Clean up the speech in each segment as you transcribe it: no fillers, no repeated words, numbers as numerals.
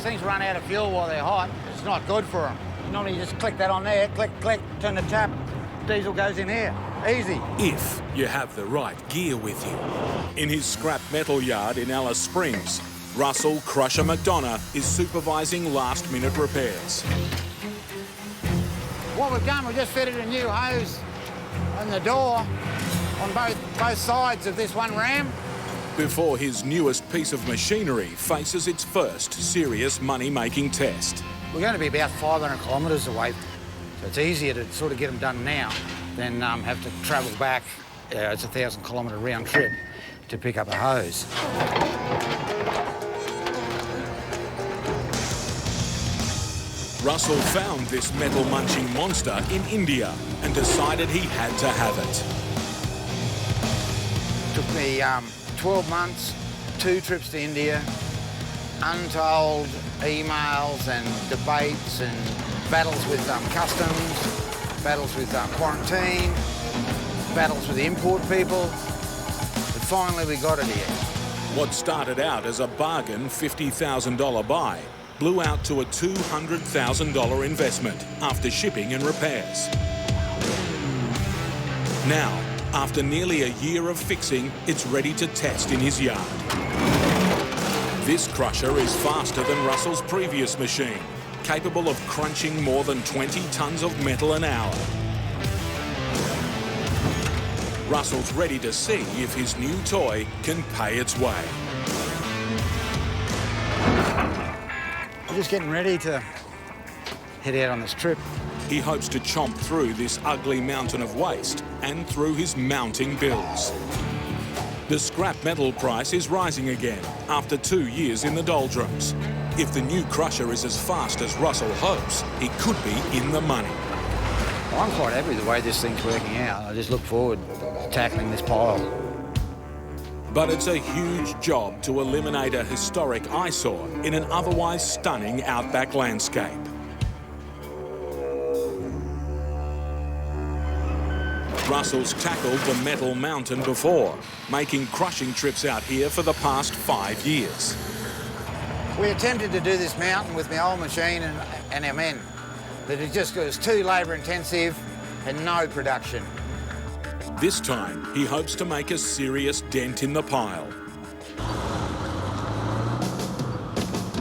things run out of fuel while they're hot, it's not good for them. Normally you just click that on there, click, click, turn the tap, diesel goes in here. Easy. If you have the right gear with you. In his scrap metal yard in Alice Springs, Russell Crusher McDonough is supervising last-minute repairs. What we've done, we've just fitted a new hose on the door on both sides of this one ram. Before his newest piece of machinery faces its first serious money-making test. We're going to be about 500 kilometres away, so it's easier to sort of get them done now than have to travel back. It's a 1,000-kilometre round trip to pick up a hose. Russell found this metal-munching monster in India and decided he had to have it. Took me 12 months, 2 trips to India, untold emails and debates and battles with customs, battles with quarantine, battles with the import people, but finally we got it here. What started out as a bargain $50,000 buy blew out to a $200,000 investment after shipping and repairs. Now, after nearly a year of fixing, it's ready to test in his yard. This crusher is faster than Russell's previous machine, capable of crunching more than 20 tonnes of metal an hour. Russell's ready to see if his new toy can pay its way. We're just getting ready to head out on this trip. He hopes to chomp through this ugly mountain of waste and through his mounting bills. The scrap metal price is rising again after 2 years in the doldrums. If the new crusher is as fast as Russell hopes, he could be in the money. Well, I'm quite happy with the way this thing's working out. I just look forward to tackling this pile. But it's a huge job to eliminate a historic eyesore in an otherwise stunning outback landscape. Russell's tackled the metal mountain before, making crushing trips out here for the past 5 years. We attempted to do this mountain with my old machine and our men, but it just was too labour intensive and no production. This time, he hopes to make a serious dent in the pile.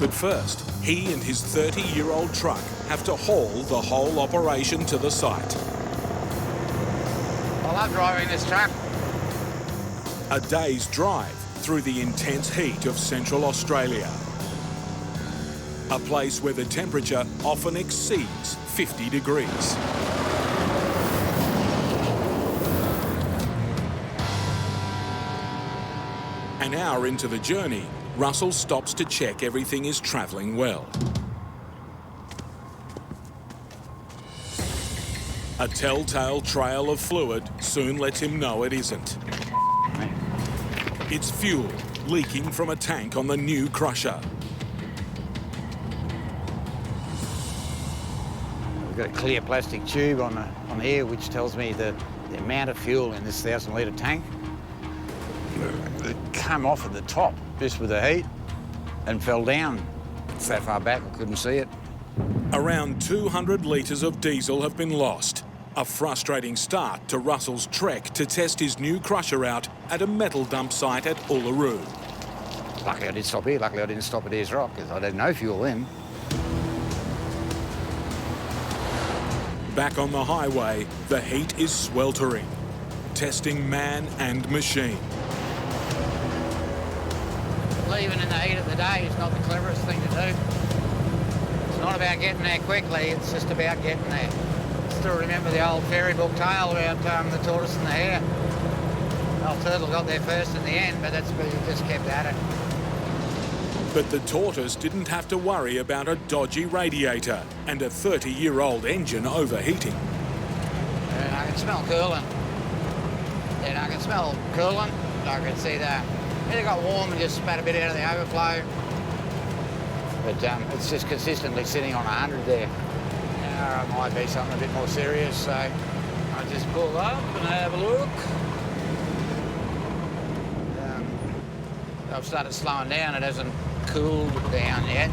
But first, he and his 30-year-old truck have to haul the whole operation to the site. I love driving this truck. A day's drive through the intense heat of Central Australia. A place where the temperature often exceeds 50 degrees. An hour into the journey, Russell stops to check everything is travelling well. A telltale trail of fluid soon lets him know it isn't. It's fuel leaking from a tank on the new crusher. We've got a clear plastic tube on here which tells me the amount of fuel in this 1,000-litre tank. It came off at the top just with the heat and fell down. It's that far back I couldn't see it. Around 200 litres of diesel have been lost. A frustrating start to Russell's trek to test his new crusher out at a metal dump site at Uluru. Luckily I did stop here. Luckily I didn't stop at Ayers Rock because I'd had no fuel then. Back on the highway, the heat is sweltering, testing man and machine. Leaving in the heat of the day is not the cleverest thing to do. It's not about getting there quickly, it's just about getting there. Still remember the old fairy book tale about the tortoise and the hare. Old turtle got there first in the end, but that's because he just kept at it. But the tortoise didn't have to worry about a dodgy radiator and a 30-year-old engine overheating. And I can smell coolant. And I can smell coolant. I can see that. It got warm and just spat a bit out of the overflow. But it's just consistently sitting on 100 there. Now it might be something a bit more serious, so I just pull up and have a look. I've started slowing down. It hasn't cooled down yet.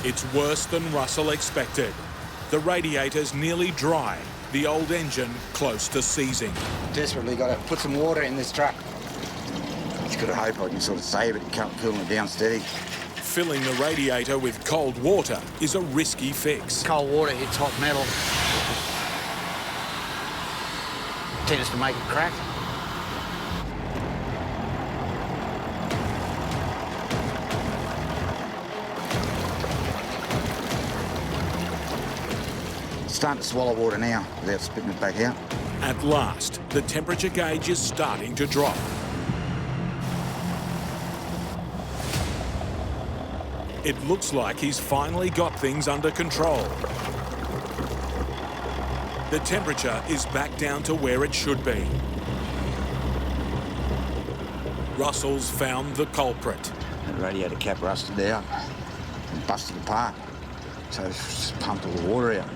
It's worse than Russell expected. The radiator's nearly dry, the old engine close to seizing. Desperately got to put some water in this truck. Just got to hope I can sort of save it and can't cooling it down steady. Filling the radiator with cold water is a risky fix. Cold water hits hot metal. Tends to make it crack. It's starting to swallow water now without spitting it back out. At last, the temperature gauge is starting to drop. It looks like he's finally got things under control. The temperature is back down to where it should be. Russell's found the culprit. The radiator cap rusted out and busted apart, so it's just pumped all the water out.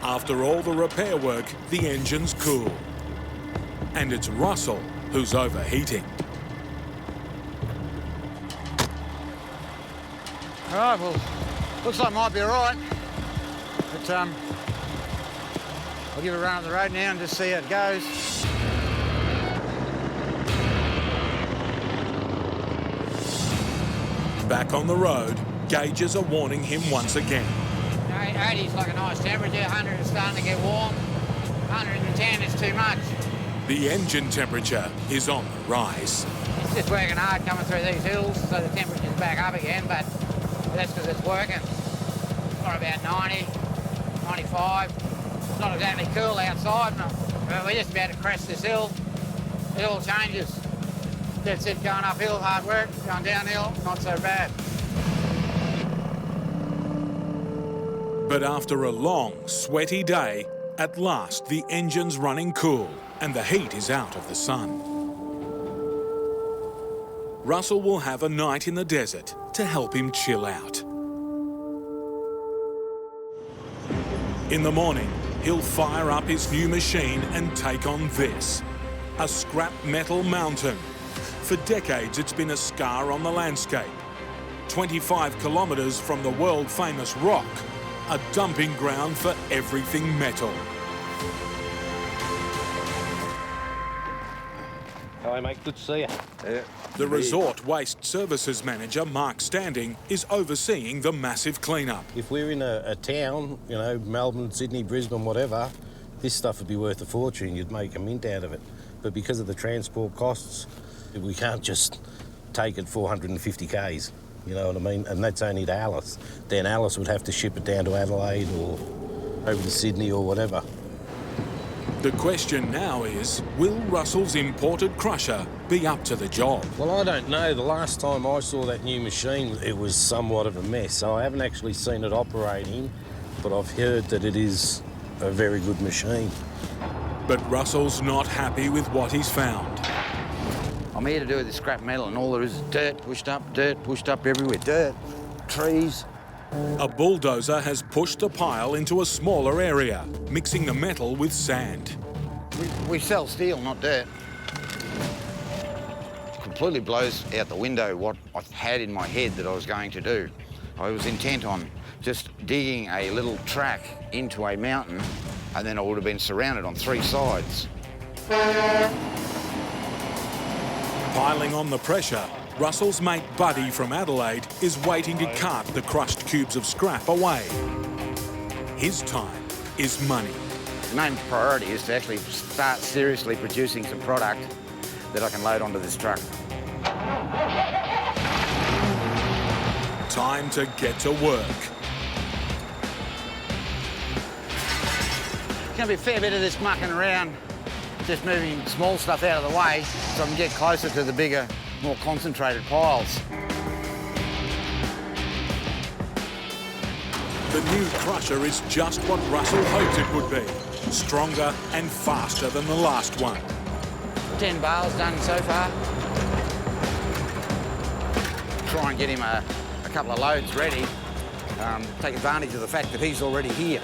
After all the repair work, the engine's cool. And it's Russell who's overheating. All right, well, looks like it might be all right. But I'll give it a run up the road now and just see how it goes. Back on the road, gauges are warning him once again. 80's like a nice temperature, 100 is starting to get warm, 110 is too much. The engine temperature is on the rise. It's just working hard coming through these hills, so the temperature's back up again, but that's because it's working. It's got about 90, 95. It's not exactly cool outside, but we're just about to crest this hill. It all changes. That's it, going uphill, hard work, going downhill, not so bad. But after a long, sweaty day, at last the engine's running cool and the heat is out of the sun. Russell will have a night in the desert to help him chill out. In the morning, he'll fire up his new machine and take on this, a scrap metal mountain. For decades, it's been a scar on the landscape. 25 kilometres from the world-famous rock, a dumping ground for everything metal. Hello, mate. Good to see you. Yeah. The resort waste services manager, Mark Standing, is overseeing the massive clean-up. If we're in a town, you know, Melbourne, Sydney, Brisbane, whatever, this stuff would be worth a fortune. You'd make a mint out of it. But because of the transport costs, we can't just take it 450 k's. You know what I mean? And that's only to Alice. Then Alice would have to ship it down to Adelaide or over to Sydney or whatever. The question now is, will Russell's imported crusher be up to the job? Well, I don't know. The last time I saw that new machine, it was somewhat of a mess. So I haven't actually seen it operating, but I've heard that it is a very good machine. But Russell's not happy with what he's found. I'm here to do with this scrap metal, and all there is dirt pushed up everywhere. Dirt, trees. A bulldozer has pushed the pile into a smaller area, mixing the metal with sand. We sell steel, not dirt. It completely blows out the window what I had in my head that I was going to do. I was intent on just digging a little track into a mountain, and then I would have been surrounded on 3 sides. Piling on the pressure, Russell's mate Buddy from Adelaide is waiting to cart the crushed cubes of scrap away. His time is money. The main priority is to actually start seriously producing some product that I can load onto this truck. Time to get to work. There's going to be a fair bit of this mucking around, just moving small stuff out of the way so I can get closer to the bigger, more concentrated piles. The new crusher is just what Russell hoped it would be. stronger and faster than the last one. 10 bales done so far. Try and get him a couple of loads ready. Take advantage of the fact that he's already here.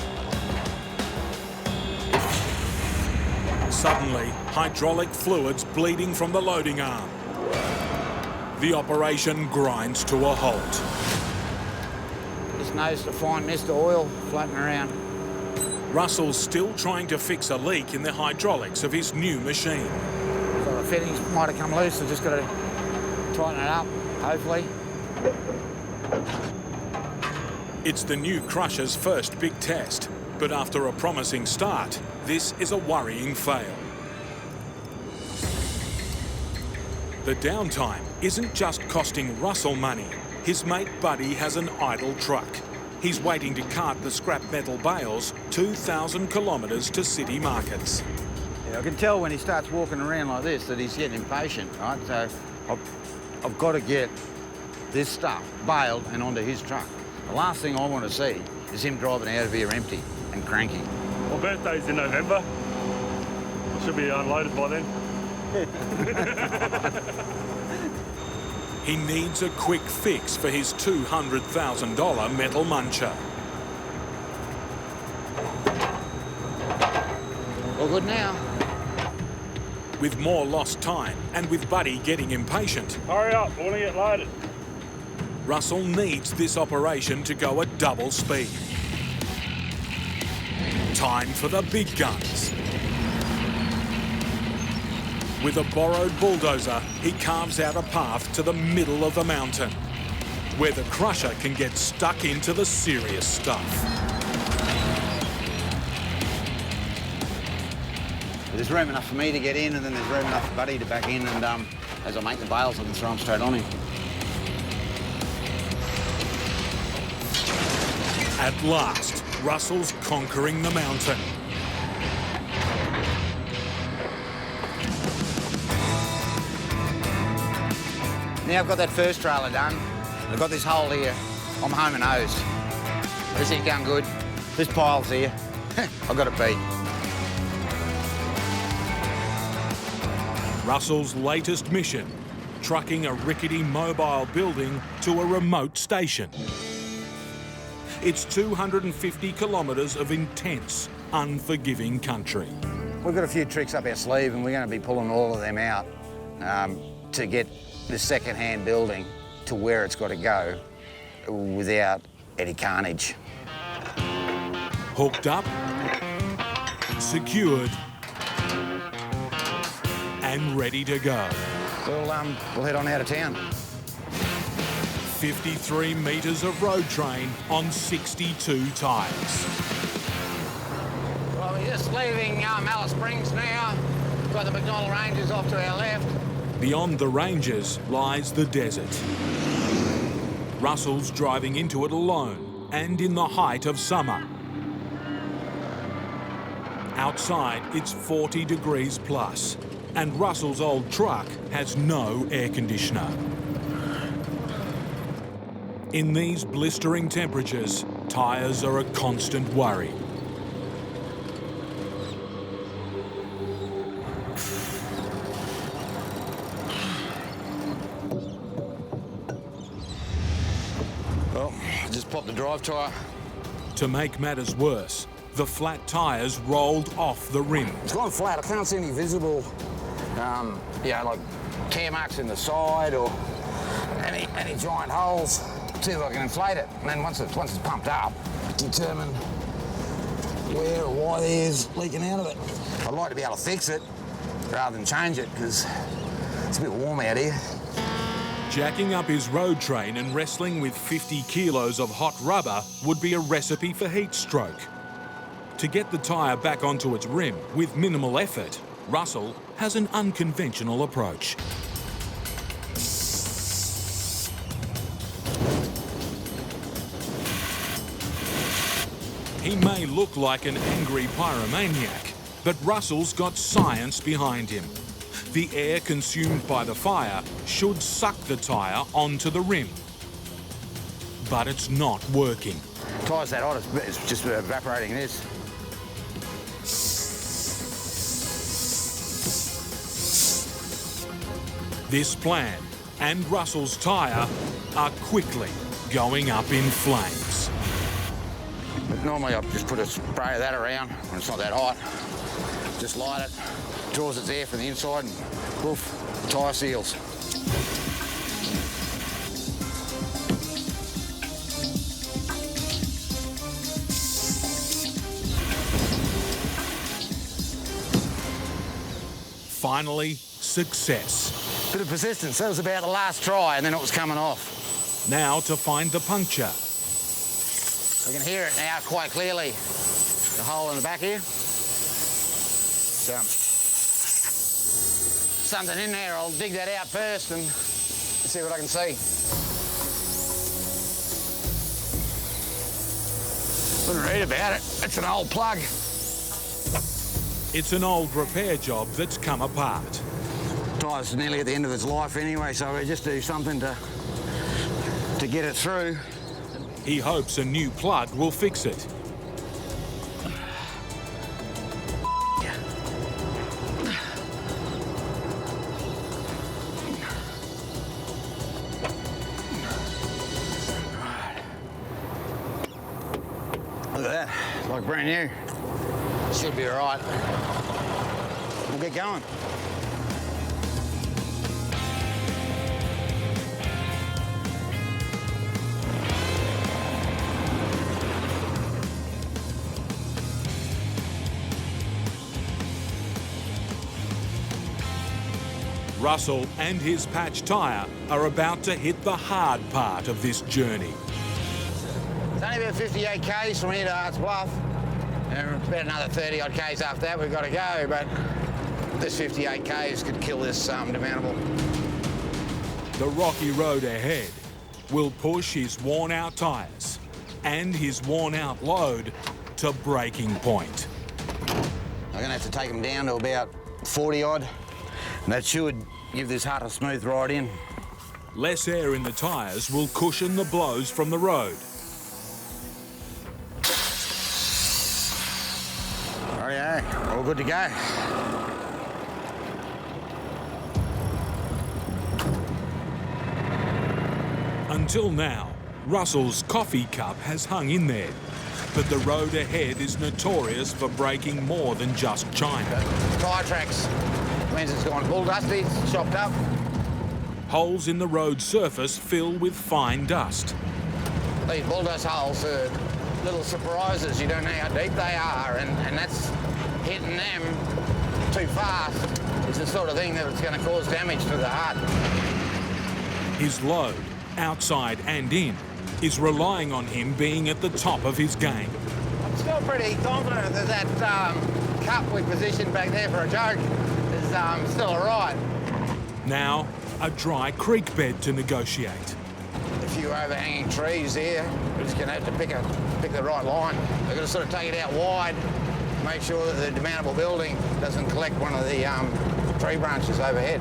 Suddenly, hydraulic fluid's bleeding from the loading arm. The operation grinds to a halt. Just noticed a fine mist of oil floating around. Russell's still trying to fix a leak in the hydraulics of his new machine. So the fittings might have come loose, so just got to tighten it up, hopefully. It's the new crusher's first big test, but after a promising start, this is a worrying fail. The downtime isn't just costing Russell money. His mate Buddy has an idle truck. He's waiting to cart the scrap metal bales 2,000 kilometres to city markets. Yeah, I can tell when he starts walking around like this that he's getting impatient, right? So I've got to get this stuff baled and onto his truck. The last thing I want to see is him driving out of here empty and cranky. My birthday's in November. I should be unloaded by then. He needs a quick fix for his $200,000 metal muncher. All good now. With more lost time and with Buddy getting impatient, Hurry up, I want to get loaded. Russell needs this operation to go at double speed. Time for the big guns. With a borrowed bulldozer, he carves out a path to the middle of the mountain, where the crusher can get stuck into the serious stuff. There's room enough for me to get in, and then there's room enough for Buddy to back in, and as I make the bales, I can throw them straight on him. At last, Russell's conquering the mountain. Now I've got that first trailer done. I've got this hole here. I'm home and hosed. This is going good. This pile's here. I've got it beat. Russell's latest mission, trucking a rickety mobile building to a remote station. It's 250 kilometres of intense, unforgiving country. We've got a few tricks up our sleeve, and we're going to be pulling all of them out to get the second-hand building to where it's got to go without any carnage. Hooked up, secured, and ready to go. We'll head on out of town. 53 metres of road train on 62 tyres. Well, we're just leaving Alice Springs now. Got the McDonnell Ranges off to our left. Beyond the ranges lies the desert. Russell's driving into it alone and in the height of summer. Outside, it's 40 degrees plus, and Russell's old truck has no air conditioner. In these blistering temperatures, tyres are a constant worry. Well, just popped the drive tyre. To make matters worse, the flat tyres rolled off the rim. It's gone flat. I can't see any visible, like tear marks in the side or any giant holes. See if I can inflate it, and then once it's pumped up, determine where or why there's leaking out of it. I'd like to be able to fix it rather than change it because it's a bit warm out here. Jacking up his road train and wrestling with 50 kilos of hot rubber would be a recipe for heat stroke. To get the tyre back onto its rim with minimal effort, Russell has an unconventional approach. He may look like an angry pyromaniac, but Russell's got science behind him. The air consumed by the fire should suck the tyre onto the rim. But it's not working. Tyre's that hot, it's just evaporating this. This plan and Russell's tyre are quickly going up in flames. But normally I just put a spray of that around when it's not that hot. Just light it, draws its air from the inside and poof, the tyre seals. Finally, success. Bit of persistence. That was about the last try and then it was coming off. Now to find the puncture. We can hear it now quite clearly. The hole in the back here. Something in there. I'll dig that out first and see what I can see. Wouldn't read about it. It's an old plug. It's an old repair job that's come apart. Tyre's nearly at the end of its life anyway, so we just do something to get it through. He hopes a new plug will fix it. Look at that, like brand new. Should be all right. We'll get going. Russell and his patch tyre are about to hit the hard part of this journey. It's only about 58 k's from here to Arts Bluff. And about another 30 odd k's after that we've got to go, but this 58 k's could kill this demountable. The rocky road ahead will push his worn-out tyres and his worn-out load to breaking point. I'm going to have to take them down to about 40 odd, and that should give this hut a smooth ride in. Less air in the tyres will cushion the blows from the road. Rightio, all good to go. Until now, Russell's coffee cup has hung in there, but the road ahead is notorious for breaking more than just china. Tyre tracks means it's gone full dusty, it's chopped up. Holes in the road surface fill with fine dust. These bull dust holes are little surprises. You don't know how deep they are, and that's hitting them too fast. It's the sort of thing that's going to cause damage to the hut. His load, outside and in, is relying on him being at the top of his game. I'm still pretty confident that that cup we positioned back there for a joke is still all right. Now, a dry creek bed to negotiate. A few overhanging trees here. We're just going to have to pick the right line. We've got to sort of take it out wide, make sure that the demountable building doesn't collect one of the tree branches overhead.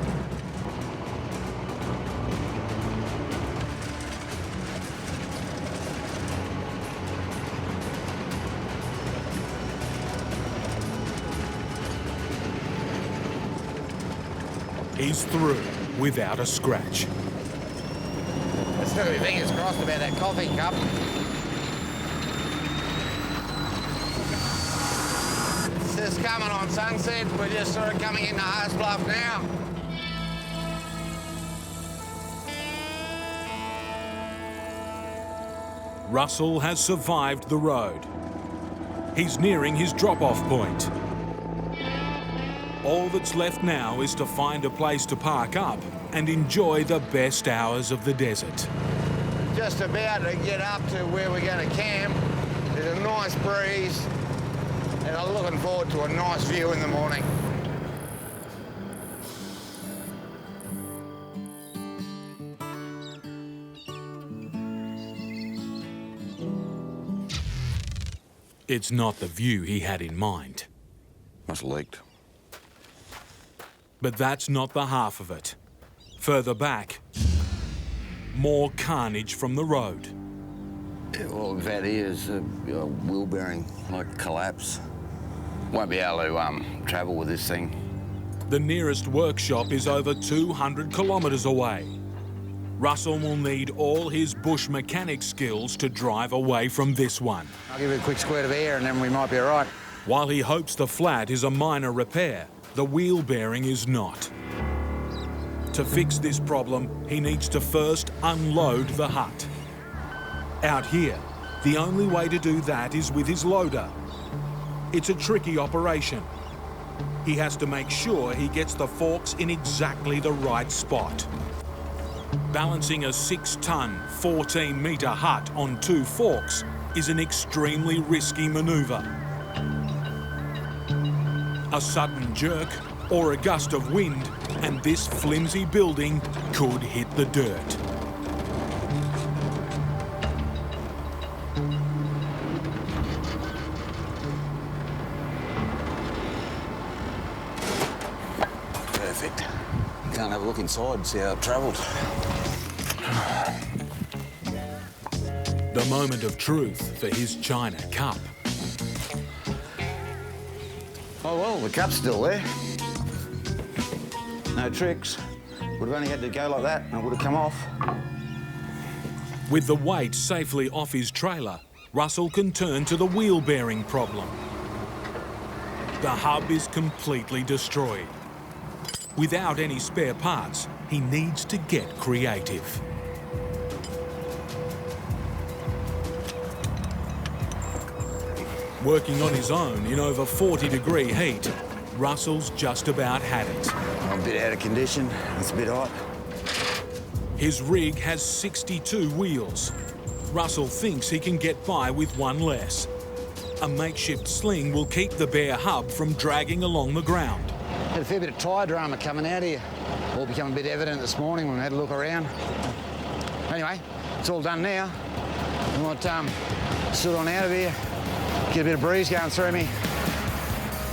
He's through without a scratch. Let's still be fingers crossed about that coffee cup. It's just coming on sunset. We're just sort of coming into Arts Bluff now. Russell has survived the road. He's nearing his drop-off point. All that's left now is to find a place to park up and enjoy the best hours of the desert. Just about to get up to where we're going to camp. There's a nice breeze, and I'm looking forward to a nice view in the morning. It's not the view he had in mind. Must have leaked. But that's not the half of it. Further back, more carnage from the road. Yeah, all we've had here is a wheel bearing, like, collapse. Won't be able to travel with this thing. The nearest workshop is over 200 kilometres away. Russell will need all his bush mechanic skills to drive away from this one. I'll give it a quick squirt of air and then we might be all right. While he hopes the flat is a minor repair, the wheel bearing is not. To fix this problem, he needs to first unload the hut. Out here, the only way to do that is with his loader. It's a tricky operation. He has to make sure he gets the forks in exactly the right spot. Balancing a 6-ton, 14-metre hut on 2 forks is an extremely risky manoeuvre. A sudden jerk or a gust of wind and this flimsy building could hit the dirt. Perfect. Can't have a look inside and see how it travelled. The moment of truth for his China cup. Oh well, the cup's still there. No tricks. Would have only had to go like that and it would have come off. With the weight safely off his trailer, Russell can turn to the wheel bearing problem. The hub is completely destroyed. Without any spare parts, he needs to get creative. Working on his own in over 40-degree heat, Russell's just about had it. I'm a bit out of condition. It's a bit hot. His rig has 62 wheels. Russell thinks he can get by with one less. A makeshift sling will keep the bare hub from dragging along the ground. Had a fair bit of tyre drama coming out here. All become a bit evident this morning when we had a look around. Anyway, it's all done now. We might sit on out of here, get a bit of breeze going through me.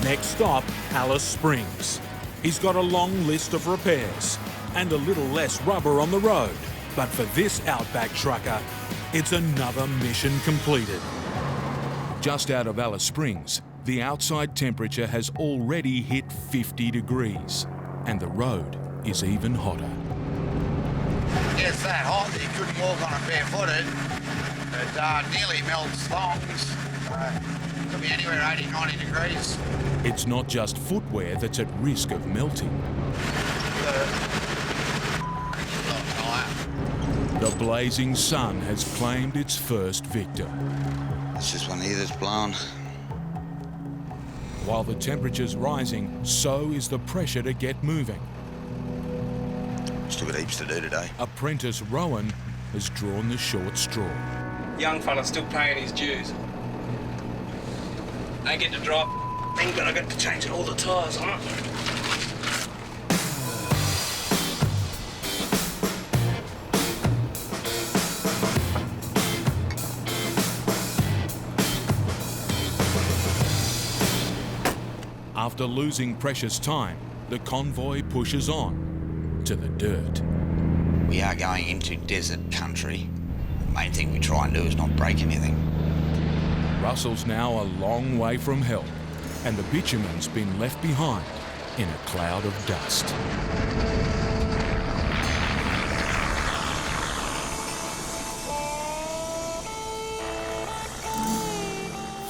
Next stop, Alice Springs. He's got a long list of repairs and a little less rubber on the road. But for this Outback trucker, it's another mission completed. Just out of Alice Springs, the outside temperature has already hit 50 degrees and the road is even hotter. It's that hot that you couldn't walk on it barefooted. It nearly melts thongs. Could be anywhere 80, 90 degrees. It's not just footwear that's at risk of melting. The blazing sun has claimed its first victim. It's just one ear that's blown. While the temperature's rising, so is the pressure to get moving. Still got heaps to do today. Apprentice Rowan has drawn the short straw. Young fella's still paying his dues. I get to drop, then I got to change all the tyres on it. After losing precious time, the convoy pushes on to the dirt. We are going into desert country. The main thing we try and do is not break anything. Russell's now a long way from help, and the bitumen's been left behind in a cloud of dust.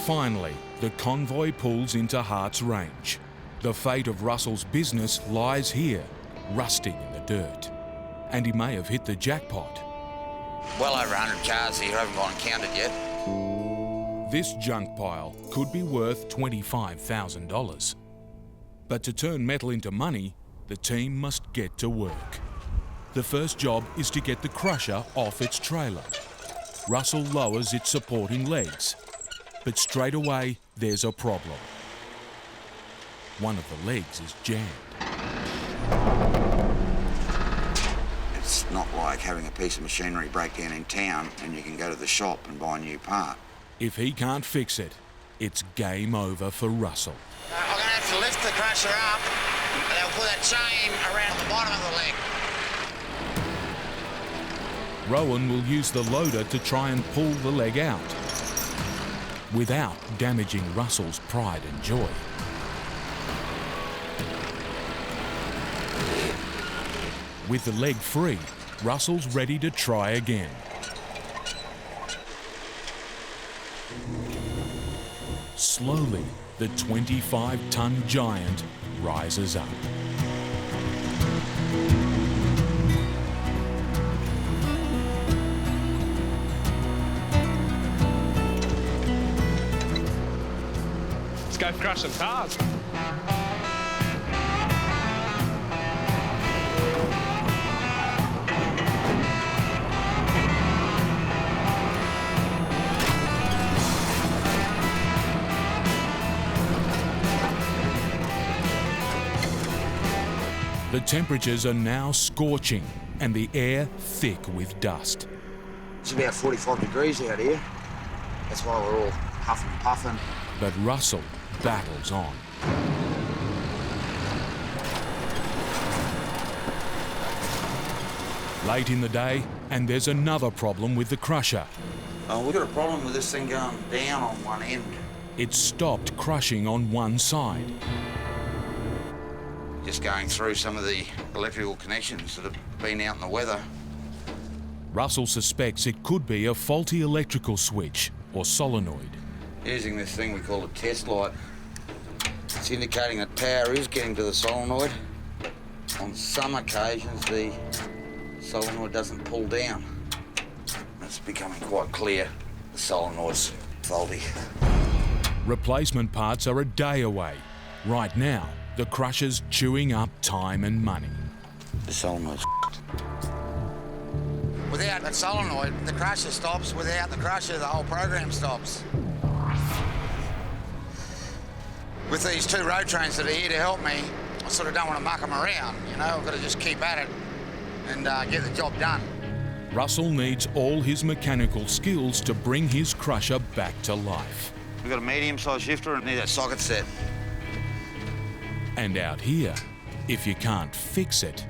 Finally, the convoy pulls into Hart's Range. The fate of Russell's business lies here, rusting in the dirt. And he may have hit the jackpot. Well over 100 cars here, I haven't gone and counted yet. This junk pile could be worth $25,000. But to turn metal into money, the team must get to work. The first job is to get the crusher off its trailer. Russell lowers its supporting legs, but straight away there's a problem. One of the legs is jammed. It's not like having a piece of machinery break down in town and you can go to the shop and buy a new part. If he can't fix it, it's game over for Russell. I'm going to have to lift the crusher up and I'll put that chain around the bottom of the leg. Rowan will use the loader to try and pull the leg out without damaging Russell's pride and joy. With the leg free, Russell's ready to try again. Slowly, the 25-ton giant rises up. Let's go crush some cars. The temperatures are now scorching and the air thick with dust. It's about 45 degrees out here. That's why we're all huffing and puffing. But Russell battles on. Late in the day, and there's another problem with the crusher. We've got a problem with this thing going down on one end. It stopped crushing on one side. Just going through some of the electrical connections that have been out in the weather. Russell suspects it could be a faulty electrical switch or solenoid. Using this thing we call a test light, it's indicating that power is getting to the solenoid. On some occasions, the solenoid doesn't pull down. It's becoming quite clear the solenoid's faulty. Replacement parts are a day away. Right now, the crusher's chewing up time and money. The solenoid's Without that solenoid, the crusher stops. Without the crusher, the whole program stops. With these two road trains that are here to help me, I sort of don't want to muck them around, you know? I've got to just keep at it and get the job done. Russell needs all his mechanical skills to bring his crusher back to life. We've got a medium-sized shifter and need that socket set. And out here, if you can't fix it,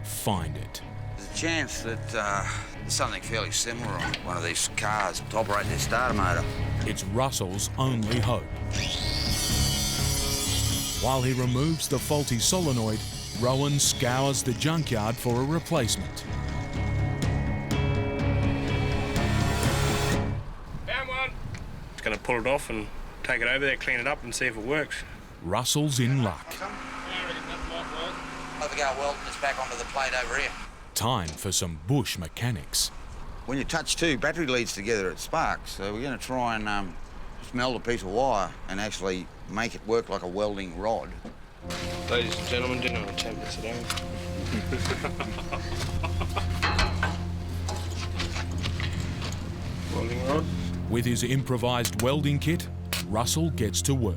find it. There's a chance that there's something fairly similar on one of these cars to operate their starter motor. It's Russell's only hope. While he removes the faulty solenoid, Rowan scours the junkyard for a replacement. Found one. Just going to pull it off and take it over there, clean it up and see if it works. Russell's in luck. Have to go welding this back onto the plate over here. Time for some bush mechanics. When you touch two battery leads together, it sparks. So we're going to try and just meld a piece of wire and actually make it work like a welding rod. Ladies and gentlemen, dinner on 10 minutes at home. Welding rod. With his improvised welding kit, Russell gets to work.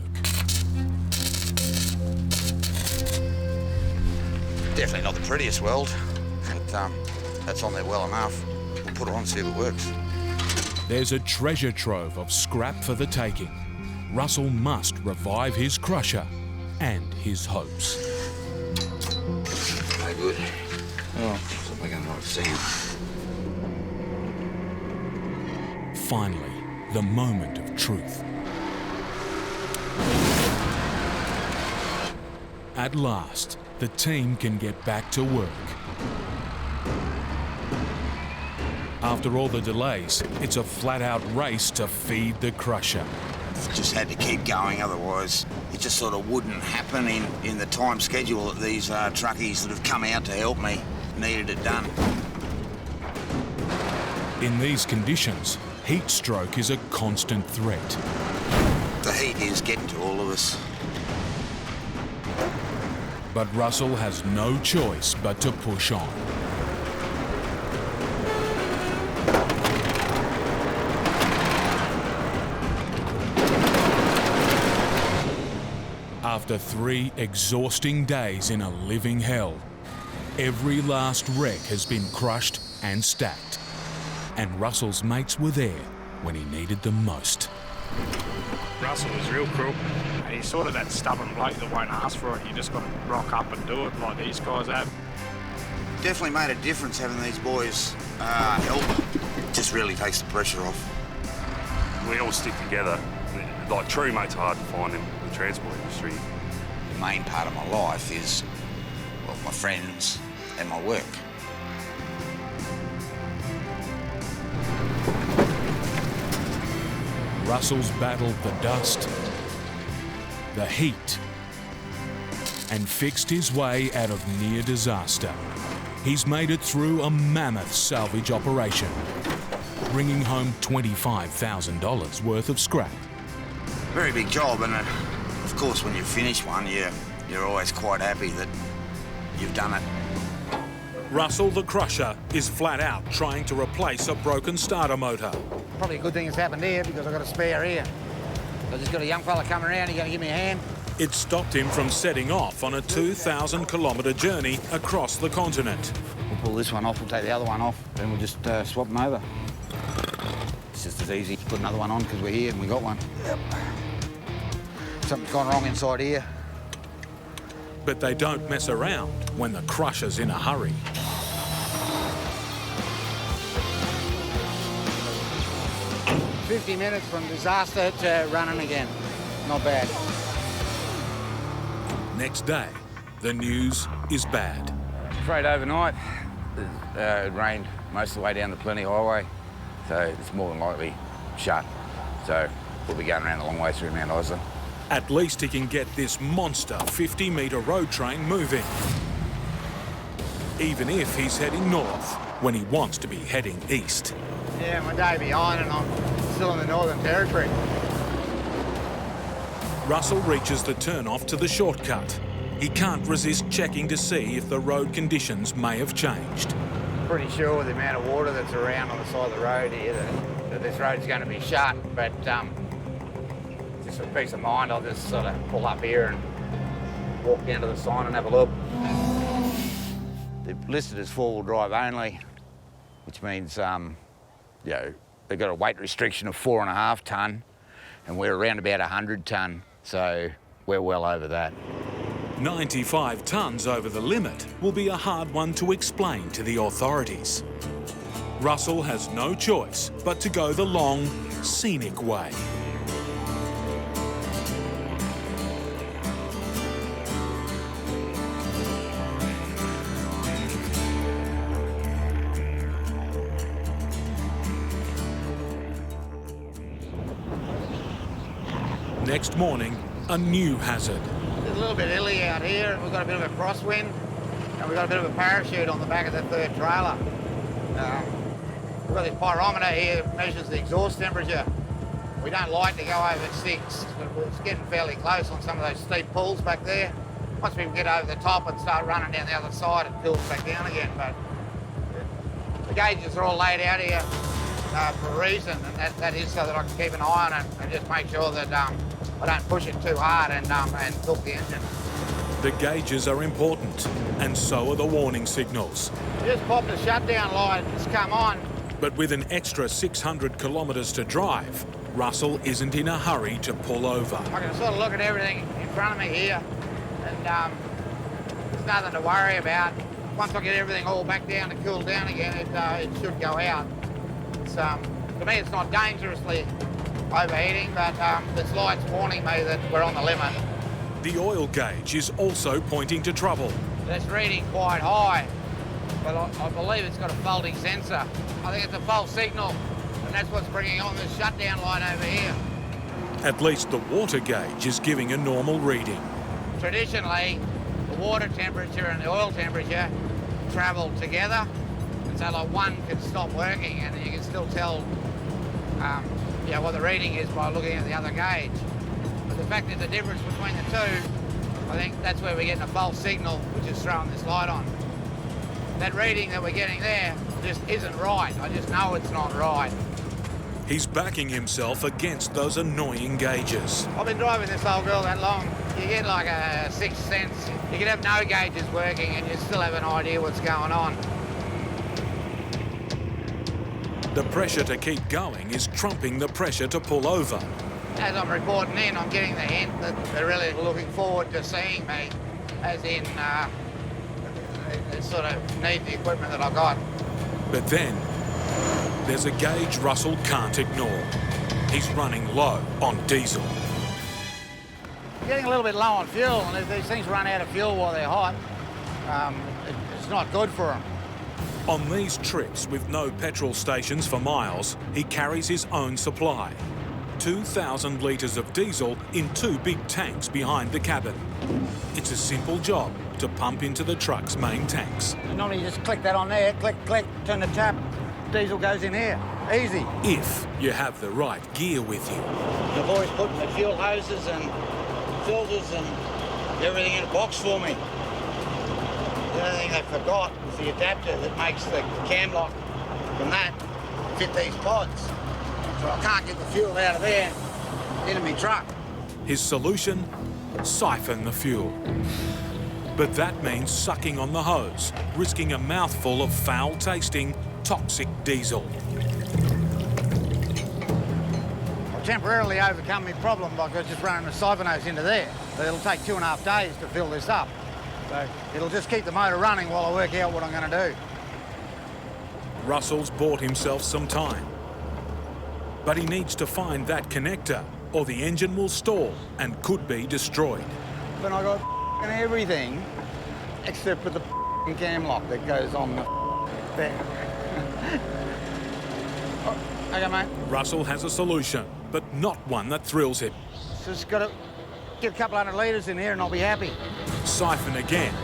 Definitely not the prettiest weld, but that's on there well enough. We'll put it on and see if it works. There's a treasure trove of scrap for the taking. Russell must revive his crusher and his hopes. No good. Oh, something like I'm not seeing. Finally, the moment of truth. At last, the team can get back to work. After all the delays, it's a flat-out race to feed the crusher. Just had to keep going, otherwise it just sort of wouldn't happen in the time schedule that these truckies that have come out to help me needed it done. In these conditions, heat stroke is a constant threat. The heat is getting to all of us. But Russell has no choice but to push on. After 3 exhausting days in a living hell, every last wreck has been crushed and stacked. And Russell's mates were there when he needed them most. Russell was real crook. He's sort of that stubborn bloke that won't ask for it. You just got to rock up and do it like these guys have. Definitely made a difference having these boys help. Just really takes the pressure off. We all stick together. Like, true mates are hard to find in the transport industry. The main part of my life is, well, my friends, and my work. Russell's battled the dust, the heat, and fixed his way out of near disaster. He's made it through a mammoth salvage operation, bringing home $25,000 worth of scrap. Very big job, and of course when you finish one, you're always quite happy that you've done it. Russell the Crusher is flat out trying to replace a broken starter motor. Probably a good thing that's happened here because I've got a spare here. I just got a young fella coming around, he's going to give me a hand. It stopped him from setting off on a 2,000-kilometre journey across the continent. We'll pull this one off, we'll take the other one off, then we'll just swap them over. It's just as easy to put another one on because we're here and we got one. Yep. Something's gone wrong inside here. But they don't mess around when the Crusher's in a hurry. "50 minutes from disaster to running again. Not bad." Next day, the news is bad. Freight overnight. It rained most of the way down the Plenty Highway, so it's more than likely shut. So we'll be going around the long way through Mount Isa. At least he can get this monster 50-metre road train moving. Even if he's heading north when he wants to be heading east. Yeah, I'm a day behind and I'm still in the Northern Territory. Russell reaches the turn-off to the shortcut. He can't resist checking to see if the road conditions may have changed. Pretty sure with the amount of water that's around on the side of the road here that this road's going to be shut, but just for peace of mind, I'll just sort of pull up here and walk down to the sign and have a look. They've listed as four-wheel drive only, which means, you know, they've got a weight restriction of 4.5 tonne, and we're around about 100 tonne, so we're well over that. 95 tonnes over the limit will be a hard one to explain to the authorities. Russell has no choice but to go the long, scenic way. Next morning, a new hazard. It's a little bit hilly out here, and we've got a bit of a crosswind, and we've got a bit of a parachute on the back of the third trailer. We've got this pyrometer here that measures the exhaust temperature. We don't like to go over 6, but it's getting fairly close on some of those steep pulls back there. Once we get over the top and start running down the other side, it pulls back down again. But the gauges are all laid out here for a reason, and that is so that I can keep an eye on it and just make sure that I don't push it too hard and tilt the engine. The gauges are important, and so are the warning signals. Just popped the shutdown light, it's come on. But with an extra 600 kilometres to drive, Russell isn't in a hurry to pull over. I can sort of look at everything in front of me here, and there's nothing to worry about. Once I get everything all back down to cool down again, it should go out. It's, to me, it's not dangerously overheating, but this light's warning me that we're on the limit. The oil gauge is also pointing to trouble. That's reading quite high, but I believe it's got a faulty sensor. I think it's a false signal, and that's what's bringing on this shutdown light over here. At least the water gauge is giving a normal reading. Traditionally, the water temperature and the oil temperature travel together, and so like one can stop working and you can still tell what the reading is by looking at the other gauge. But the fact there's a difference between the two, I think that's where we're getting a false signal, which is throwing this light on. That reading that we're getting there just isn't right. I just know it's not right. He's backing himself against those annoying gauges. I've been driving this old girl that long. You get like a sixth sense. You can have no gauges working and you still have an idea what's going on. The pressure to keep going is trumping the pressure to pull over. As I'm reporting in, I'm getting the hint that they're really looking forward to seeing me, as in they sort of need the equipment that I've got. But then, there's a gauge Russell can't ignore. He's running low on diesel. Getting a little bit low on fuel, and if these things run out of fuel while they're hot, it It's not good for them. On these trips with no petrol stations for miles, he carries his own supply. 2,000 litres of diesel in 2 big tanks behind the cabin. It's a simple job to pump into the truck's main tanks. Normally you just click that on there, click, click, turn the tap, diesel goes in here. Easy. If you have the right gear with you. The boys putting the fuel hoses and filters and everything in a box for me. The only thing they forgot was the adapter that makes the cam lock from that fit these pods. So I can't get the fuel out of there into my truck. His solution? Siphon the fuel. But that means sucking on the hose, risking a mouthful of foul-tasting, toxic diesel. I've temporarily overcome my problem by just running the siphon hose into there. But it'll take 2.5 days to fill this up. So it'll just keep the motor running while I work out what I'm going to do. Russell's bought himself some time. But he needs to find that connector, or the engine will stall and could be destroyed. But I got everything except for the cam lock that goes on the there. Oh, okay, mate. Russell has a solution, but not one that thrills him. Just got to get a couple 100 litres in here and I'll be happy. Siphon again,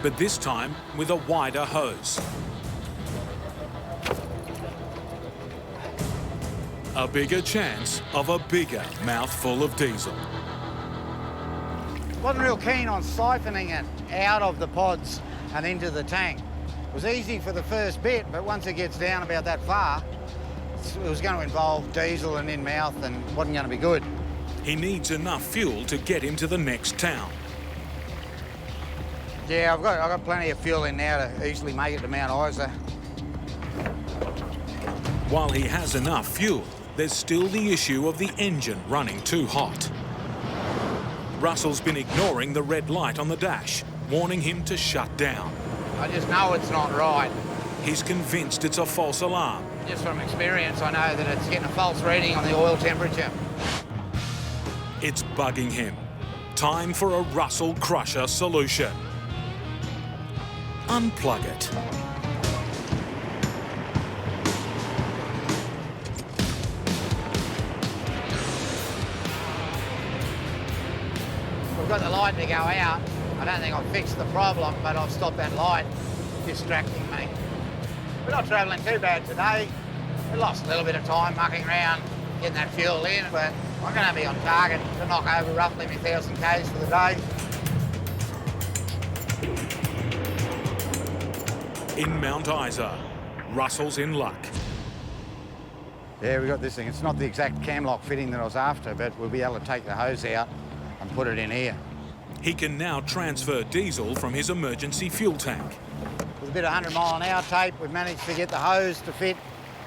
but this time with a wider hose. A bigger chance of a bigger mouthful of diesel. Wasn't real keen on siphoning it out of the pods and into the tank. It was easy for the first bit, but once it gets down about that far, it was going to involve diesel and in-mouth and wasn't going to be good. He needs enough fuel to get him to the next town. Yeah, I've got plenty of fuel in now to easily make it to Mount Isa. While he has enough fuel, there's still the issue of the engine running too hot. Russell's been ignoring the red light on the dash, warning him to shut down. I just know it's not right. He's convinced it's a false alarm. Just from experience, I know that it's getting a false reading on the oil temperature. It's bugging him. Time for a Russell Crusher solution. Unplug it. We've got the light to go out. I don't think I've fixed the problem, but I've stopped that light distracting me. We're not travelling too bad today. We lost a little bit of time mucking around, getting that fuel in, but I'm going to be on target to knock over roughly 1,000 k's for the day. In Mount Isa, Russell's in luck. Yeah, we got this thing. It's not the exact cam lock fitting that I was after, but we'll be able to take the hose out and put it in here. He can now transfer diesel from his emergency fuel tank. With a bit of 100-mile-an-hour tape, we've managed to get the hose to fit,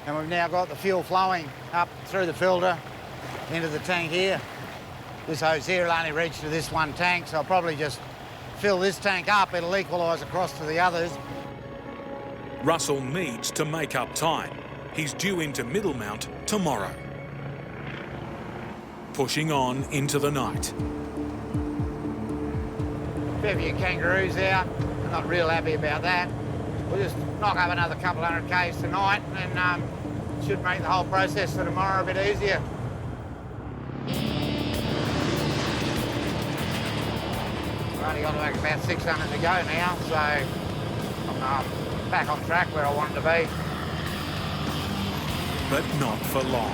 and we've now got the fuel flowing up through the filter into the tank here. This hose here will only reach to this one tank, so I'll probably just fill this tank up. It'll equalise across to the others. Russell needs to make up time. He's due into Middlemount tomorrow. Pushing on into the night. Fair few kangaroos out. I'm not real happy about that. We'll just knock up another couple 100 k's tonight and should make the whole process for tomorrow a bit easier. We've only got like about 600 to go now, so I'm back on track where I wanted to be. But not for long.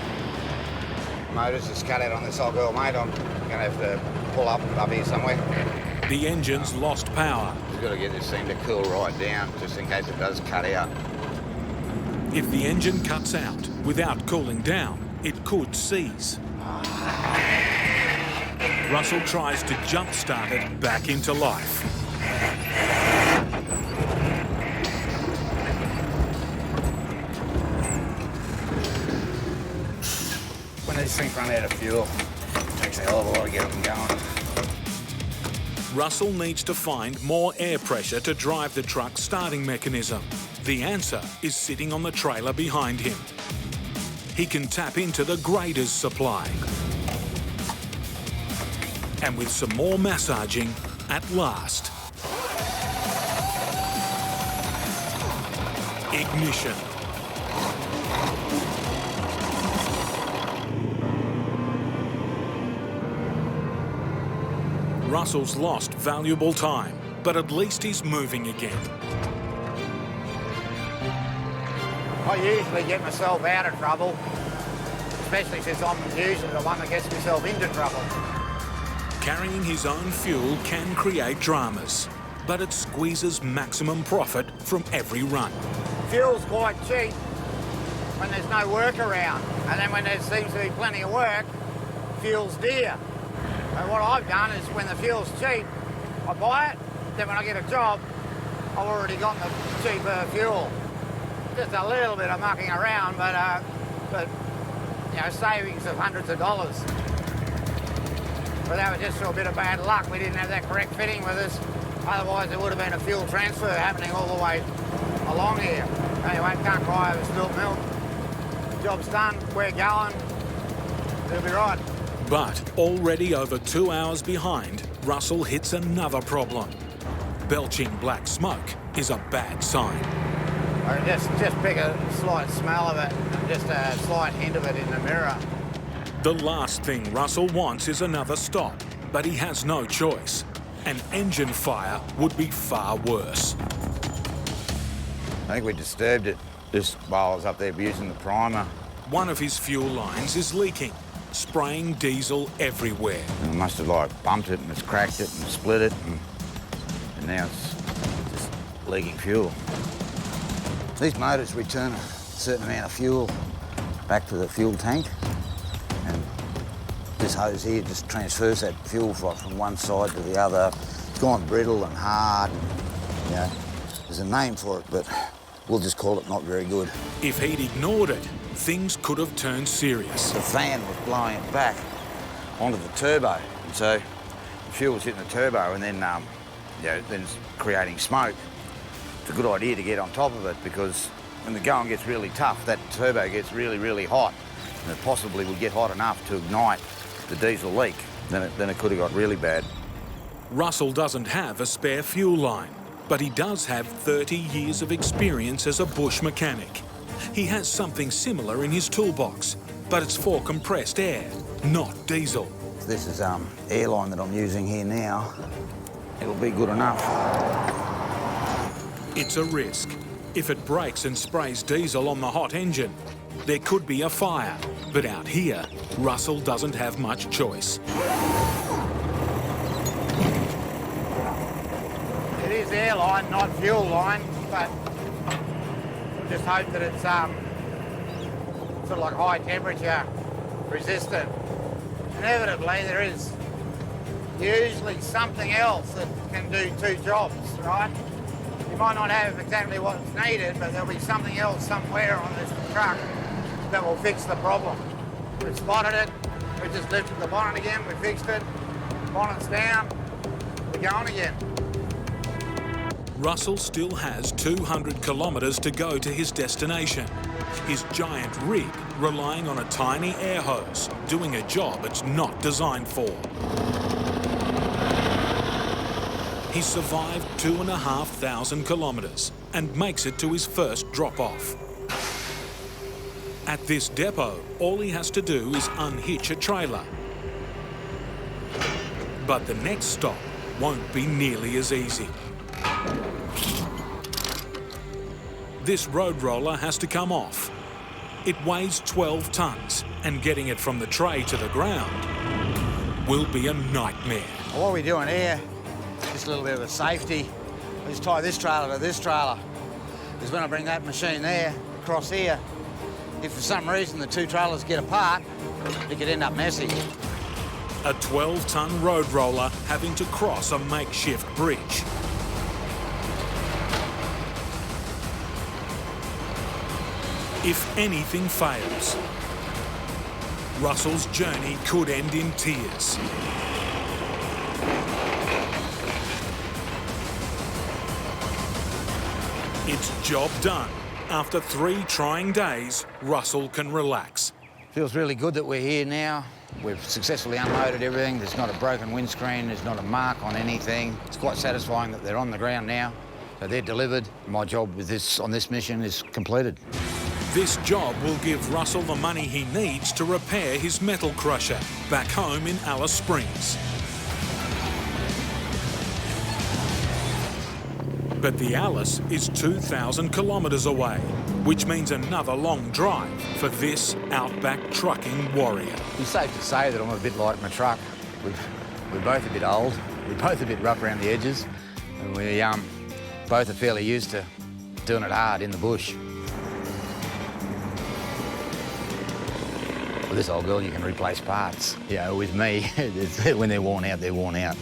Motor's just cut out on this old girl, mate. I'm going to have to pull up here somewhere. The engine's lost power. We've got to get this thing to cool right down, just in case it does cut out. If the engine cuts out without cooling down, it could seize. Russell tries to jump-start it back into life. When these things run out of fuel, it takes a hell of a lot to get them going. Russell needs to find more air pressure to drive the truck's starting mechanism. The answer is sitting on the trailer behind him. He can tap into the grader's supply. And with some more massaging, at last, ignition. Russell's lost valuable time, but at least he's moving again. I usually get myself out of trouble, especially since I'm usually the one that gets myself into trouble. Carrying his own fuel can create dramas, but it squeezes maximum profit from every run. Fuel's quite cheap when there's no work around, and then when there seems to be plenty of work, fuel's dear. And what I've done is when the fuel's cheap, I buy it, then when I get a job, I've already got the cheaper fuel. Just a little bit of mucking around, but you know, savings of hundreds of dollars. But that was just through a bit of bad luck. We didn't have that correct fitting with us. Otherwise, there would have been a fuel transfer happening all the way along here. Anyway, can't cry over spilt milk. Job's done, we're going, it'll be right. But already over 2 hours behind, Russell hits another problem. Belching black smoke is a bad sign. Or just pick a slight smell of it, just a slight hint of it in the mirror. The last thing Russell wants is another stop, but he has no choice. An engine fire would be far worse. I think we disturbed it just while I was up there using the primer. One of his fuel lines is leaking, spraying diesel everywhere. And I must have like bumped it and it's cracked it and split it and now it's just leaking fuel. These motors return a certain amount of fuel back to the fuel tank, and this hose here just transfers that fuel from one side to the other. It's gone brittle and hard, and you know, there's a name for it, but we'll just call it not very good. If he'd ignored it, things could have turned serious. The fan was blowing it back onto the turbo, and so the fuel was hitting the turbo, and then then it's creating smoke. It's a good idea to get on top of it because when the going gets really tough, that turbo gets really, really hot, and it possibly will get hot enough to ignite the diesel leak. Then it could have got really bad. Russell doesn't have a spare fuel line, but he does have 30 years of experience as a bush mechanic. He has something similar in his toolbox, but it's for compressed air, not diesel. This is airline that I'm using here now. It'll be good enough. It's a risk. If it breaks and sprays diesel on the hot engine, there could be a fire. But out here, Russell doesn't have much choice. It is airline, not fuel line, but just hope that it's sort of like high temperature resistant. Inevitably, there is usually something else that can do two jobs, right? You might not have exactly what's needed, but there'll be something else somewhere on this truck that will fix the problem. We've spotted it, we just lifted the bonnet again, we fixed it, bonnet's down, we're going again. Russell still has 200 kilometres to go to his destination. His giant rig relying on a tiny air hose, doing a job it's not designed for. He survived 2,500 kilometres and makes it to his first drop-off. At this depot, all he has to do is unhitch a trailer. But the next stop won't be nearly as easy. This road roller has to come off. It weighs 12 tonnes, and getting it from the tray to the ground will be a nightmare. What are we doing here? Just a little bit of a safety. We just tie this trailer to this trailer. Because when I bring that machine there, across here, if for some reason the two trailers get apart, it could end up messy. A 12-tonne road roller having to cross a makeshift bridge. If anything fails, Russell's journey could end in tears. It's job done. After 3 trying days, Russell can relax. Feels really good that we're here now. We've successfully unloaded everything. There's not a broken windscreen, there's not a mark on anything. It's quite satisfying that they're on the ground now. So they're delivered. My job with this on this mission is completed. This job will give Russell the money he needs to repair his metal crusher back home in Alice Springs. But the Alice is 2,000 kilometres away, which means another long drive for this Outback trucking warrior. It's safe to say that I'm a bit like my truck. We're both a bit old, we're both a bit rough around the edges, and we both are fairly used to doing it hard in the bush. With this old girl, you can replace parts. You know, with me, when they're worn out, they're worn out.